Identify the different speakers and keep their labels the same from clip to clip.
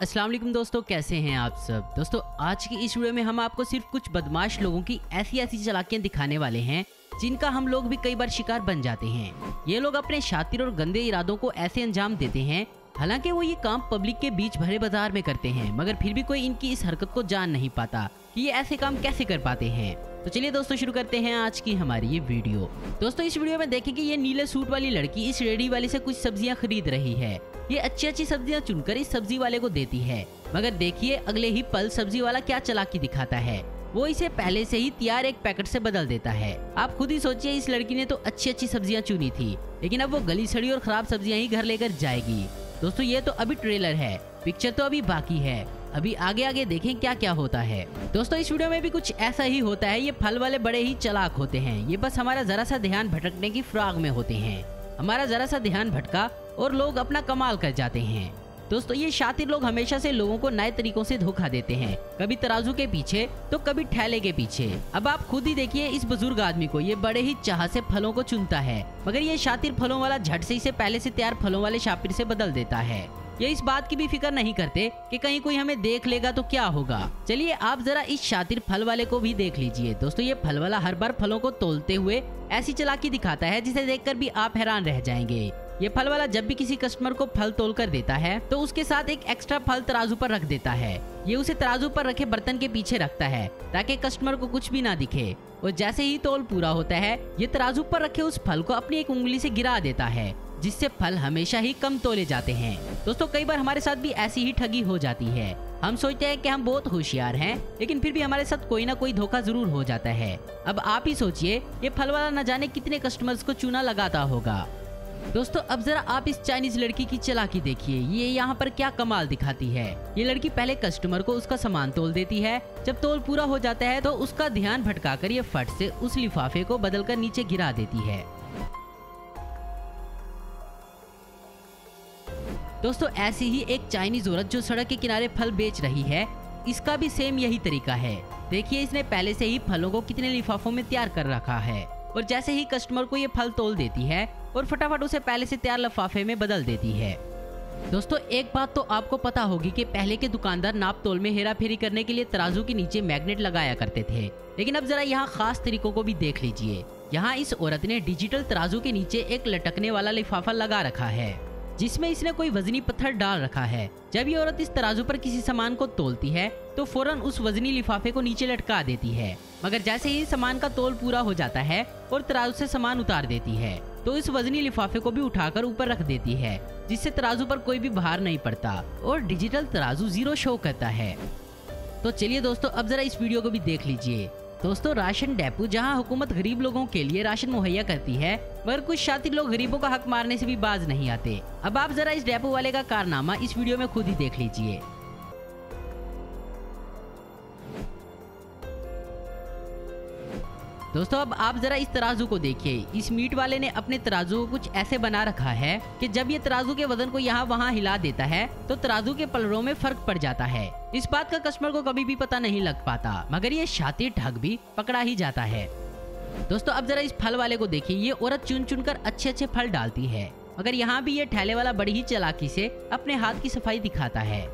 Speaker 1: अस्सलाम वालेकुम दोस्तों, कैसे हैं आप सब। दोस्तों आज की इस वीडियो में हम आपको सिर्फ कुछ बदमाश लोगों की ऐसी चालाकियां दिखाने वाले हैं जिनका हम लोग भी कई बार शिकार बन जाते हैं। ये लोग अपने शातिर और गंदे इरादों को ऐसे अंजाम देते हैं, हालांकि वो ये काम पब्लिक के बीच भरे बाजार में करते हैं, मगर फिर भी कोई इनकी इस हरकत को जान नहीं पाता कि ये ऐसे काम कैसे कर पाते हैं। तो चलिए दोस्तों शुरू करते हैं आज की हमारी ये वीडियो। दोस्तों इस वीडियो में देखें कि ये नीले सूट वाली लड़की इस रेडी वाले से कुछ सब्जियां खरीद रही है। ये अच्छी सब्जियां चुनकर इस सब्जी वाले को देती है, मगर देखिए अगले ही पल सब्जी वाला क्या चालाकी दिखाता है। वो इसे पहले से ही तैयार एक पैकेट से बदल देता है। आप खुद ही सोचिए, इस लड़की ने तो अच्छी सब्जियां चुनी थी, लेकिन अब वो गली सड़ी और खराब सब्जियां ही घर लेकर जाएगी। दोस्तों ये तो अभी ट्रेलर है, पिक्चर तो अभी बाकी है। अभी आगे देखें क्या क्या होता है। दोस्तों इस वीडियो में भी कुछ ऐसा ही होता है। ये फल वाले बड़े ही चालाक होते हैं। ये बस हमारा जरा सा ध्यान भटकने की फिराक में होते हैं। हमारा जरा सा ध्यान भटका और लोग अपना कमाल कर जाते हैं। दोस्तों ये शातिर लोग हमेशा से लोगों को नए तरीकों से धोखा देते हैं, कभी तराजू के पीछे तो कभी ठेले के पीछे। अब आप खुद ही देखिए इस बुजुर्ग आदमी को, ये बड़े ही चाह से फलों को चुनता है, मगर ये शातिर फलों वाला झट से इसे पहले से तैयार फलों वाले शातिर से बदल देता है। ये इस बात की भी फिक्र नहीं करते कि कहीं कोई हमें देख लेगा तो क्या होगा। चलिए आप जरा इस शातिर फल वाले को भी देख लीजिए। दोस्तों ये फल वाला हर बार फलों को तोलते हुए ऐसी चालाकी दिखाता है जिसे देखकर भी आप हैरान रह जाएंगे। ये फल वाला जब भी किसी कस्टमर को फल तोल कर देता है तो उसके साथ एक एक्स्ट्रा फल तराजू पर रख देता है। ये उसे तराजू पर रखे बर्तन के पीछे रखता है ताकि कस्टमर को कुछ भी ना दिखे, और जैसे ही तोल पूरा होता है ये तराजू पर रखे उस फल को अपनी एक उंगली से गिरा देता है, जिससे फल हमेशा ही कम तोले जाते हैं। दोस्तों कई बार हमारे साथ भी ऐसी ही ठगी हो जाती है। हम सोचते हैं कि हम बहुत होशियार हैं, लेकिन फिर भी हमारे साथ कोई ना कोई धोखा जरूर हो जाता है। अब आप ही सोचिए, ये फल वाला न जाने कितने कस्टमर्स को चूना लगाता होगा। दोस्तों अब जरा आप इस चाइनीज लड़की की चालाकी देखिए, ये यहाँ पर क्या कमाल दिखाती है। ये लड़की पहले कस्टमर को उसका सामान तोल देती है। जब तोल पूरा हो जाता है तो उसका ध्यान भटकाकर ये फट से उस लिफाफे को बदलकर नीचे गिरा देती है। दोस्तों ऐसी ही एक चाइनीज औरत जो सड़क के किनारे फल बेच रही है, इसका भी सेम यही तरीका है। देखिए इसने पहले से ही फलों को कितने लिफाफों में तैयार कर रखा है, और जैसे ही कस्टमर को ये फल तोल देती है और फटाफट उसे पहले से तैयार लिफाफे में बदल देती है। दोस्तों एक बात तो आपको पता होगी कि पहले के दुकानदार नाप तोल में हेरा फेरी करने के लिए तराजू के नीचे मैग्नेट लगाया करते थे, लेकिन अब जरा यहाँ खास तरीकों को भी देख लीजिए। यहाँ इस औरत ने डिजिटल तराजू के नीचे एक लटकने वाला लिफाफा लगा रखा है, जिसमें इसने कोई वजनी पत्थर डाल रखा है। जब ये औरत इस तराजू पर किसी सामान को तोलती है तो फौरन उस वजनी लिफाफे को नीचे लटका देती है, मगर जैसे ही सामान का तोल पूरा हो जाता है और तराजू से सामान उतार देती है तो इस वजनी लिफाफे को भी उठाकर ऊपर रख देती है, जिससे तराजू पर कोई भी भार नहीं पड़ता और डिजिटल तराजू 0 शो करता है। तो चलिए दोस्तों अब जरा इस वीडियो को भी देख लीजिए। दोस्तों राशन डेपो, जहां हुकूमत गरीब लोगों के लिए राशन मुहैया करती है, मगर कुछ शातिर लोग गरीबों का हक मारने से भी बाज नहीं आते। अब आप जरा इस डेपो वाले का कारनामा इस वीडियो में खुद ही देख लीजिए। दोस्तों अब आप जरा इस तराजू को देखिए। इस मीट वाले ने अपने तराजू को कुछ ऐसे बना रखा है कि जब ये तराजू के वजन को यहाँ वहाँ हिला देता है तो तराजू के पलड़ों में फर्क पड़ जाता है। इस बात का कस्टमर को कभी भी पता नहीं लग पाता, मगर ये शातिर ठग भी पकड़ा ही जाता है। दोस्तों अब जरा इस फल वाले को देखिए। ये औरत चुन चुन कर अच्छे फल डालती है, मगर यहाँ भी ये ठेले वाला बड़ी ही चालाकी से अपने हाथ की सफाई दिखाता है।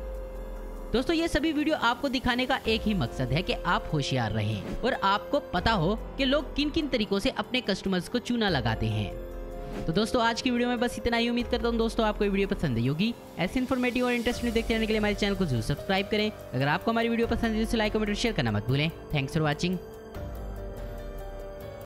Speaker 1: दोस्तों ये सभी वीडियो आपको दिखाने का एक ही मकसद है कि आप होशियार रहें और आपको पता हो कि लोग किन किन तरीकों से अपने कस्टमर्स को चूना लगाते हैं। तो दोस्तों आज की वीडियो में बस इतना ही। उम्मीद करता हूँ दोस्तों आपको ये वीडियो पसंद आई होगी। ऐसे इन्फॉर्मेटिव और इंटरेस्टिंग देखते रहने के लिए हमारे चैनल को जरूर सब्सक्राइब करें। अगर आपको हमारी वीडियो पसंद है तो लाइक कमेंट और शेयर करना मत भूलें। Thanks for watching.